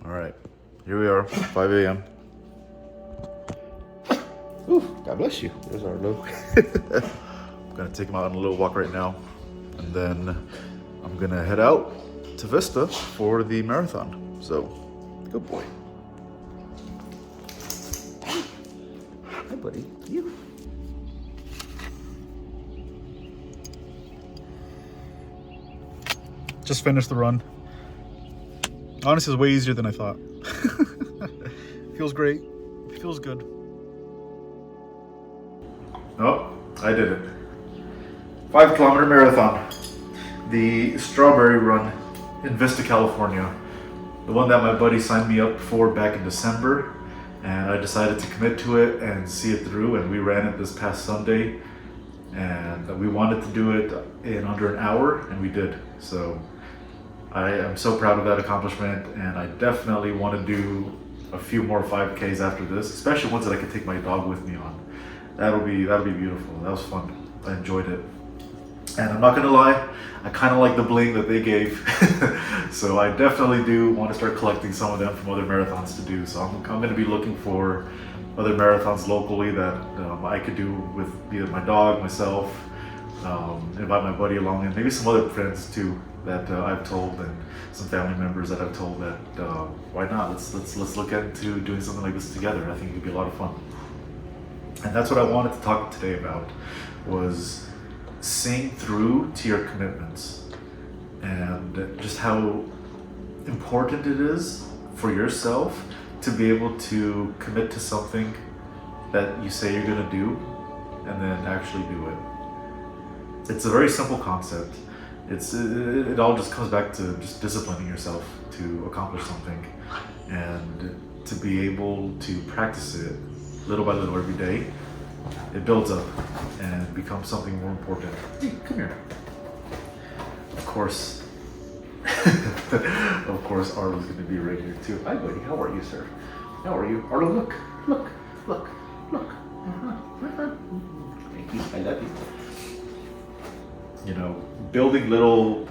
All right, here we are, 5 a.m. Ooh, God bless you. There's Arlo. I'm gonna take him out on a little walk right now, and then I'm gonna head out to Vista for the marathon. So, good boy. Hi, buddy. You. Just finished the run. Honestly, it's way easier than I thought. Feels great. Feels good. Oh, I did it. 5-kilometer marathon. The strawberry run in Vista, California. The one that my buddy signed me up for back in December. And I decided to commit to it and see it through. And we ran it this past Sunday. And we wanted to do it in under an hour, and we did. So I am so proud of that accomplishment, and I definitely want to do a few more 5Ks after this, especially ones that I can take my dog with me on. That'll be beautiful. That was fun. I enjoyed it. And I'm not gonna lie, I kind of like the bling that they gave. So I definitely do want to start collecting some of them from other marathons to do. So I'm gonna be looking for other marathons locally that I could do with either my dog, myself, invite my buddy along, and maybe some other friends too that I've told, and some family members that I've told that why not? Let's look into doing something like this together. I think it could be a lot of fun. And that's what I wanted to talk today about, was seeing through to your commitments, and just how important it is for yourself to be able to commit to something that you say you're gonna do and then actually do it. It's a very simple concept. It all just comes back to just disciplining yourself to accomplish something, and to be able to practice it little by little every day. It builds up and becomes something more important. Hey, come here. Of course, Arlo's going to be right here too. Hi, buddy. How are you, sir? How are you? Arlo, look. Thank you. I love you. You know, building little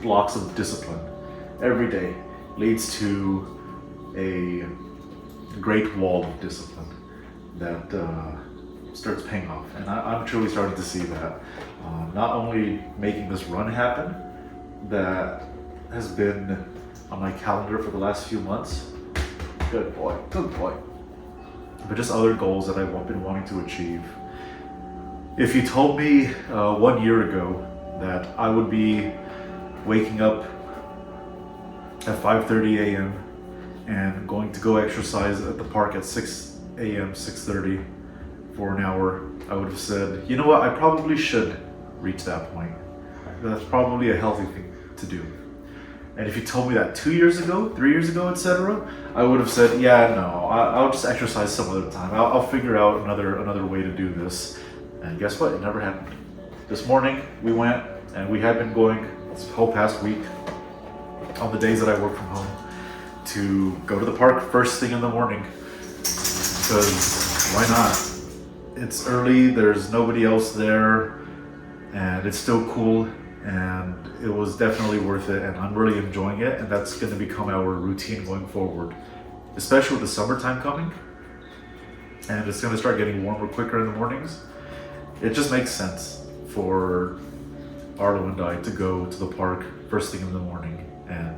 blocks of discipline every day leads to a great wall of discipline that starts paying off. And I'm truly starting to see that. Not only making this run happen that has been on my calendar for the last few months, good boy, but just other goals that I've been wanting to achieve. If you told me 1 year ago that I would be waking up at 5:30 a.m. and going to go exercise at the park at 6 a.m., 6:30 for an hour, I would have said, you know what, I probably should reach that point. That's probably a healthy thing to do. And if you told me that 2 years ago, 3 years ago, etc., I would have said, yeah, no, I'll just exercise some other time. I'll figure out another way to do this. And guess what? It never happened. This morning we went, and we had been going this whole past week on the days that I work from home to go to the park first thing in the morning. Because why not? It's early, there's nobody else there, and it's still cool, and it was definitely worth it, and I'm really enjoying it, and that's going to become our routine going forward, especially with the summertime coming, and it's going to start getting warmer quicker in the mornings. It just makes sense for Arlo and I to go to the park first thing in the morning and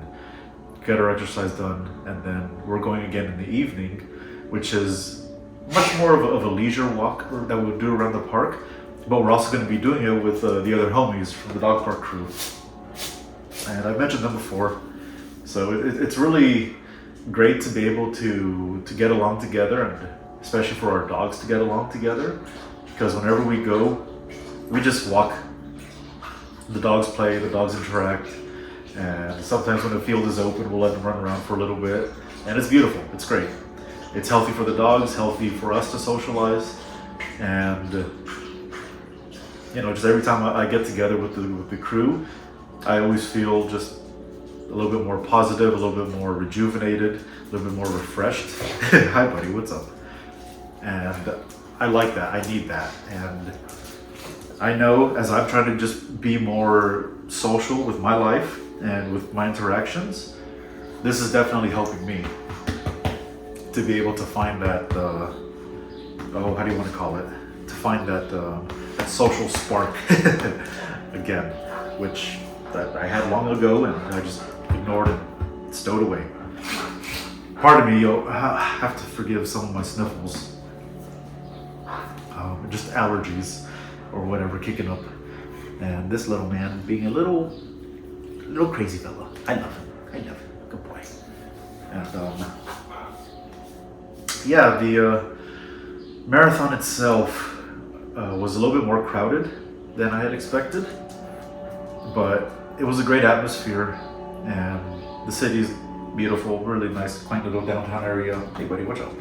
get our exercise done, and then we're going again in the evening, which is much more of a leisure walk that we'll do around the park, but we're also going to be doing it with the other homies from the dog park crew, and I've mentioned them before, so it's really great to be able to get along together, and especially for our dogs to get along together. Because whenever we go, we just walk. The dogs play, the dogs interact, and sometimes when the field is open, we'll let them run around for a little bit, and it's beautiful. It's great. It's healthy for the dogs, healthy for us to socialize, and you know, just every time I get together with the crew, I always feel just a little bit more positive, a little bit more rejuvenated, a little bit more refreshed. Hi, buddy. What's up? And I like that. I need that. And I know as I'm trying to just be more social with my life and with my interactions, this is definitely helping me to be able to find that, how do you want to call it? To find that social spark again, which that I had long ago and I just ignored and stowed away. Pardon me, you'll have to forgive some of my sniffles. Just allergies or whatever kicking up. And this little man being a little crazy fella. I love him. Good boy. And yeah, the marathon itself was a little bit more crowded than I had expected, but it was a great atmosphere, and the city's beautiful, really nice, quaint little downtown area. Hey buddy, watch out.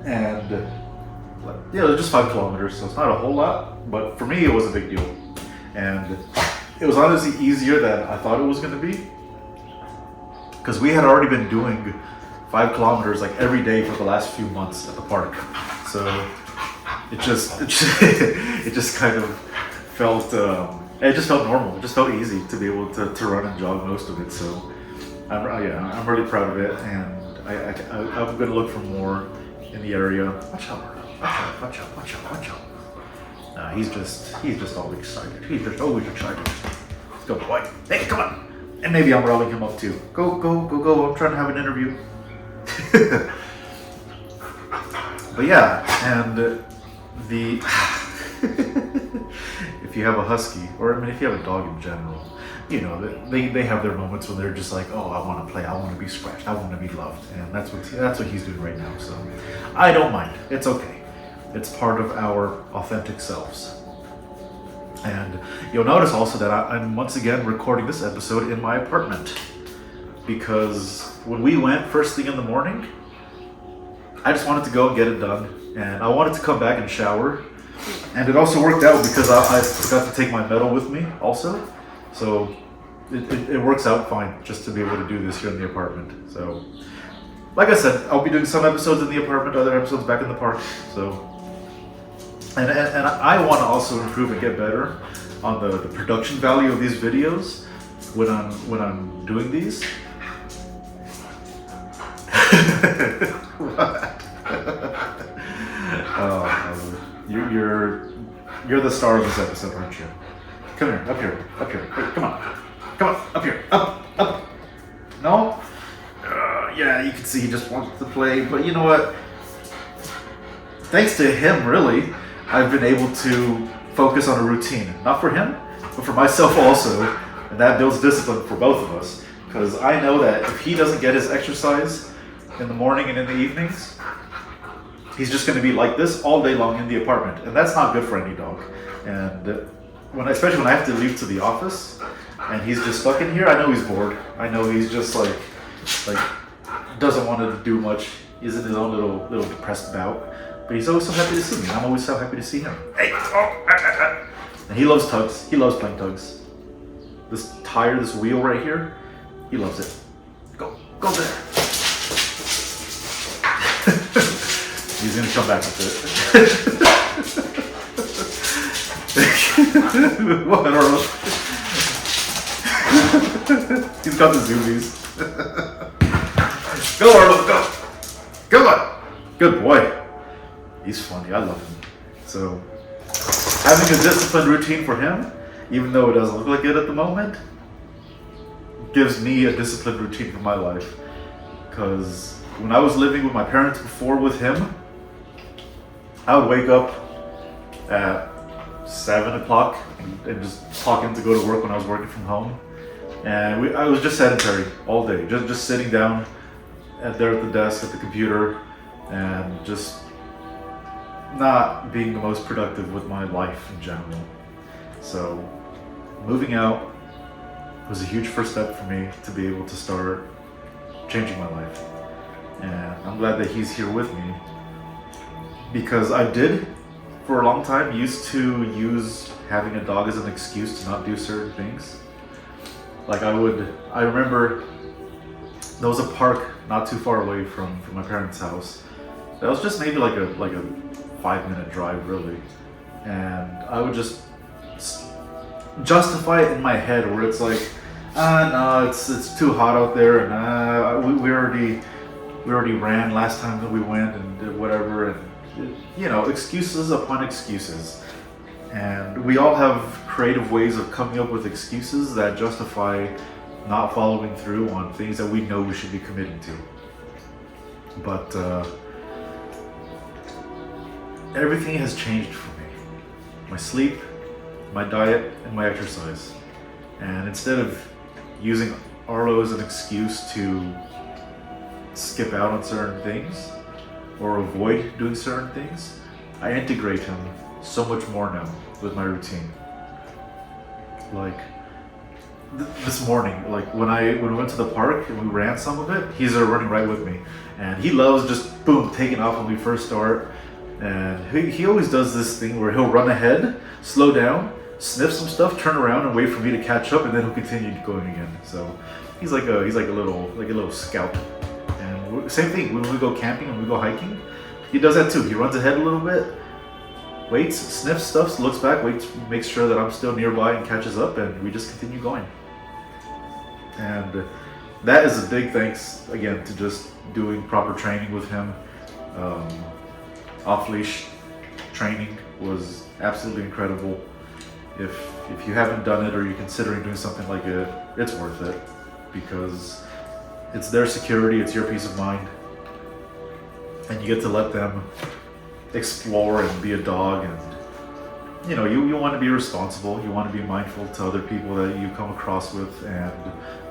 And yeah, it was just 5 kilometers, so it's not a whole lot, but for me it was a big deal. And it was honestly easier than I thought it was going to be, because we had already been doing 5 kilometers like every day for the last few months at the park. So it just kind of felt normal. It just felt easy to be able to run and jog most of it. So I'm really proud of it, and I'm gonna look for more in the area. Watch out. Nah, he's just always excited. He's just always excited. Go boy. Hey, come on. And maybe I'm riling him up too. Go. I'm trying to have an interview. But yeah, and if you have a husky, or I mean if you have a dog in general, you know, they have their moments when they're just like, oh, I want to play, I want to be scratched, I want to be loved, and that's what he's doing right now. So I don't mind. It's okay. It's part of our authentic selves. And you'll notice also that I'm once again recording this episode in my apartment, because when we went first thing in the morning, I just wanted to go and get it done, and I wanted to come back and shower, and it also worked out because I forgot to take my medal with me also, so it works out fine just to be able to do this here in the apartment. So like I said, I'll be doing some episodes in the apartment, other episodes back in the park. So and I want to also improve and get better on the production value of these videos when I'm doing these. What? You're the star of this episode, aren't you? Come here, up here. Hey, come on, up here, up. No? Yeah, you can see he just wants to play, but you know what? Thanks to him, really, I've been able to focus on a routine. Not for him, but for myself also, and that builds discipline for both of us. Because I know that if he doesn't get his exercise in the morning and in the evenings, he's just going to be like this all day long in the apartment, and that's not good for any dog. And especially when I have to leave to the office, and he's just stuck in here, I know he's bored. I know he's just like doesn't want to do much. He's in his own little depressed bout, but he's always so happy to see me. I'm always so happy to see him. Hey, and he loves tugs. He loves playing tugs. This tire, this wheel right here, he loves it. Go there. He's gonna come back with it. What, Arlo? He's got the zoomies. Go, Arlo, go! Come on! Good boy. He's funny, I love him. So, having a disciplined routine for him, even though it doesn't look like it at the moment, gives me a disciplined routine for my life. Because when I was living with my parents before with him, I would wake up at 7 o'clock and just clock in to go to work when I was working from home. And I was just sedentary all day, just sitting down there at the desk at the computer and just not being the most productive with my life in general. So moving out was a huge first step for me to be able to start changing my life. And I'm glad that he's here with me, because I did for a long time used to use having a dog as an excuse to not do certain things. Like I remember there was a park not too far away from my parents' house. That was just maybe like a 5-minute drive really. And I would just justify it in my head where it's like, No, it's too hot out there, and we already ran last time that we went and did whatever, and you know, excuses upon excuses. And we all have creative ways of coming up with excuses that justify not following through on things that we know we should be committing to. But everything has changed for me. My sleep, my diet, and my exercise. And instead of using Arlo as an excuse to skip out on certain things or avoid doing certain things, I integrate him so much more now with my routine. Like this morning, like when we went to the park and we ran some of it, he's there running right with me, and he loves just boom taking off when we first start. And he always does this thing where he'll run ahead, slow down, sniff some stuff, turn around, and wait for me to catch up, and then he'll continue going again. So he's like a little scout. And same thing when we go camping and we go hiking, he does that too. He runs ahead a little bit, waits, sniffs stuff, looks back, waits, makes sure that I'm still nearby and catches up, and we just continue going. And that is a big thanks again to just doing proper training with him. Off-leash training was absolutely incredible. If you haven't done it or you're considering doing something like it, it's worth it, because it's their security, it's your peace of mind, and you get to let them explore and be a dog. And you know, you want to be responsible, you want to be mindful to other people that you come across with, and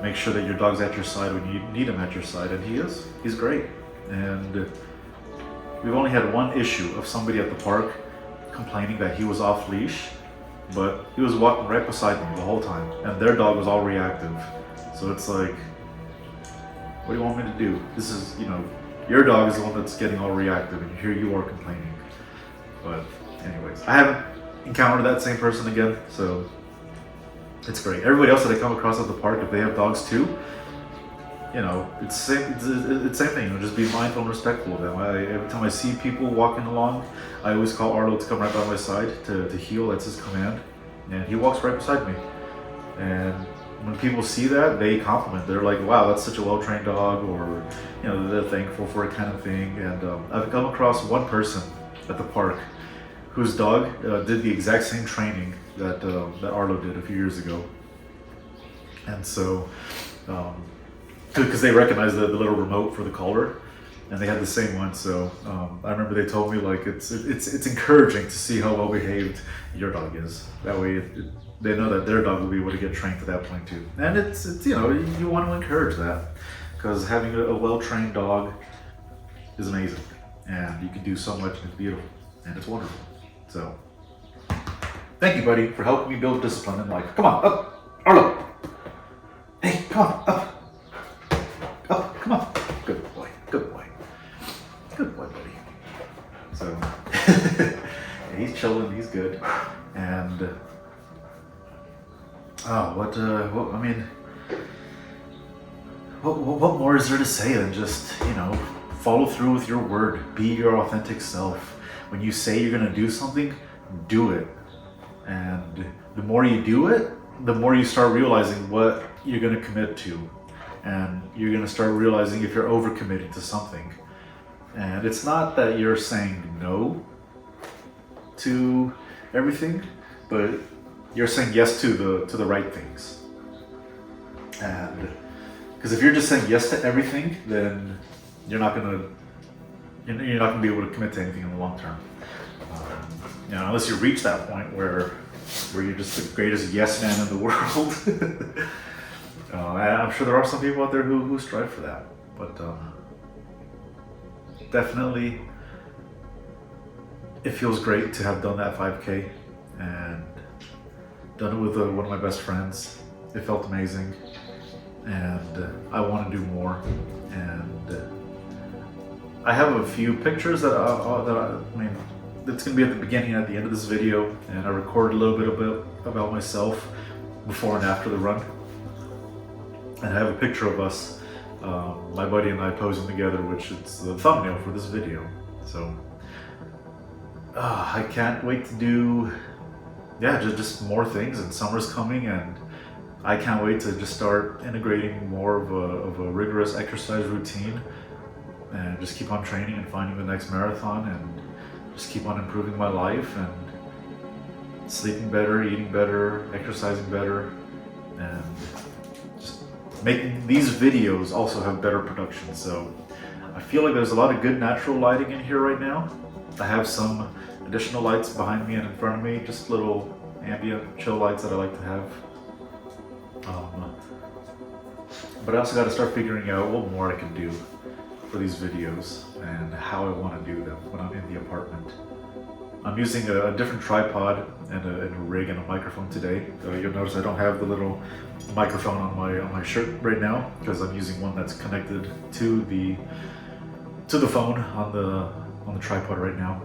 make sure that your dog's at your side when you need him at your side, and he's great. And we've only had one issue of somebody at the park complaining that he was off leash, but he was walking right beside me the whole time, and their dog was all reactive. So it's like, what do you want me to do? This is, you know, your dog is the one that's getting all reactive, and here you are complaining. But anyways, I haven't encountered that same person again, so it's great. Everybody else that I come across at the park, if they have dogs too, you know, it's same thing. You know, just be mindful and respectful of them. Every time I see people walking along, I always call Arlo to come right by my side to heel. That's his command, and he walks right beside me. And when people see that, they compliment. They're like, "Wow, that's such a well-trained dog," or you know, they're thankful for it, kind of thing. And I've come across one person at the park whose dog did the exact same training that Arlo did a few years ago, and so. Because they recognized the little remote for the collar, and they had the same one. So I remember they told me, like, it's encouraging to see how well behaved your dog is. That way they know that their dog will be able to get trained to that point too. And it's you know, you want to encourage that, because having a well-trained dog is amazing, and you can do so much, and it's beautiful and it's wonderful. So thank you, buddy, for helping me build discipline in life. Come on, up, Arlo. Hey, come on, up. Oh, come on. Good boy. Good boy. Good boy, buddy. So, yeah, he's chilling. He's good. And, I mean, what more is there to say than just, you know, follow through with your word. Be your authentic self. When you say you're going to do something, do it. And the more you do it, the more you start realizing what you're going to commit to. And you're going to start realizing if you're overcommitting to something. And it's not that you're saying no to everything, but you're saying yes to the right things. And because if you're just saying yes to everything, then you're not going to be able to commit to anything in the long term. You know, unless you reach that point where you're just the greatest yes man in the world. I'm sure there are some people out there who strive for that, but definitely it feels great to have done that 5K and done it with one of my best friends. It felt amazing, and I want to do more. And I have a few pictures that I mean, it's going to be at the beginning and at the end of this video, and I recorded a little bit about myself before and after the run. And I have a picture of us, my buddy and I posing together, which is the thumbnail for this video. So I can't wait to do, yeah, just more things. And summer's coming, and I can't wait to just start integrating more of a rigorous exercise routine and just keep on training and finding the next marathon and just keep on improving my life and sleeping better, eating better, exercising better, and just making these videos also have better production. So I feel like there's a lot of good natural lighting in here right now. I have some additional lights behind me and in front of me, just little ambient chill lights that I like to have. But I also got to start figuring out what more I can do for these videos and how I want to do them when I'm in the apartment. I'm using a different tripod and a rig and a microphone today. You'll notice I don't have the little microphone on my shirt right now because I'm using one that's connected to the phone on the tripod right now.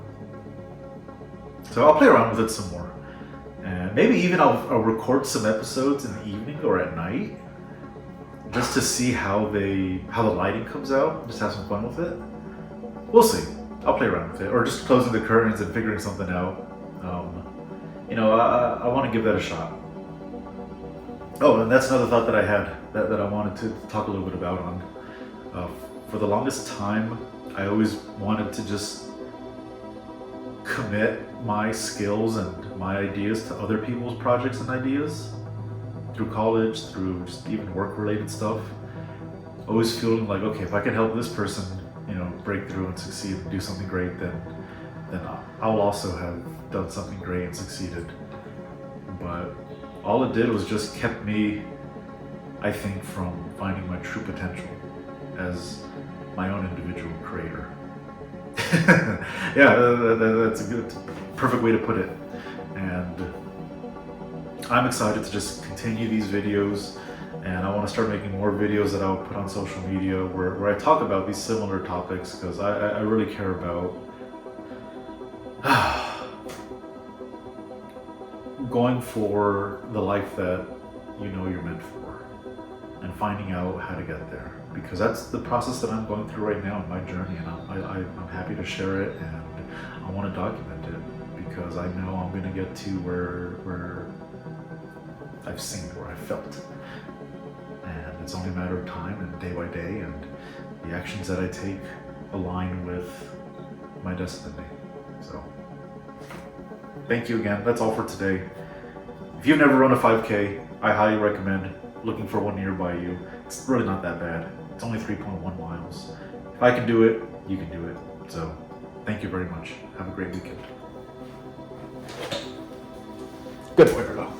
So I'll play around with it some more, and maybe even I'll record some episodes in the evening or at night, just to see how the lighting comes out. Just have some fun with it. We'll see. I'll play around with it, or just closing the curtains and figuring something out. I want to give that a shot. Oh, and that's another thought that I had that I wanted to talk a little bit about on. For the longest time, I always wanted to just commit my skills and my ideas to other people's projects and ideas through college, through just even work-related stuff. Always feeling like, okay, if I can help this person, break through and succeed and do something great, then I'll also have done something great and succeeded. But all it did was just kept me, I think, from finding my true potential as my own individual creator. Yeah, that's a good, perfect way to put it. And I'm excited to just continue these videos, and I want to start making more videos that I'll put on social media where I talk about these similar topics, because I really care about going for the life that you're meant for and finding out how to get there, because that's the process that I'm going through right now in my journey, and I'm happy to share it, and I want to document it because I know I'm going to get to where I've seen, where I felt. And it's only a matter of time and day by day, and the actions that I take align with my destiny. So, thank you again. That's all for today. If you've never run a 5K, I highly recommend looking for one nearby you. It's really not that bad. It's only 3.1 miles. If I can do it, you can do it. So, thank you very much. Have a great weekend. Good boy, Arlo.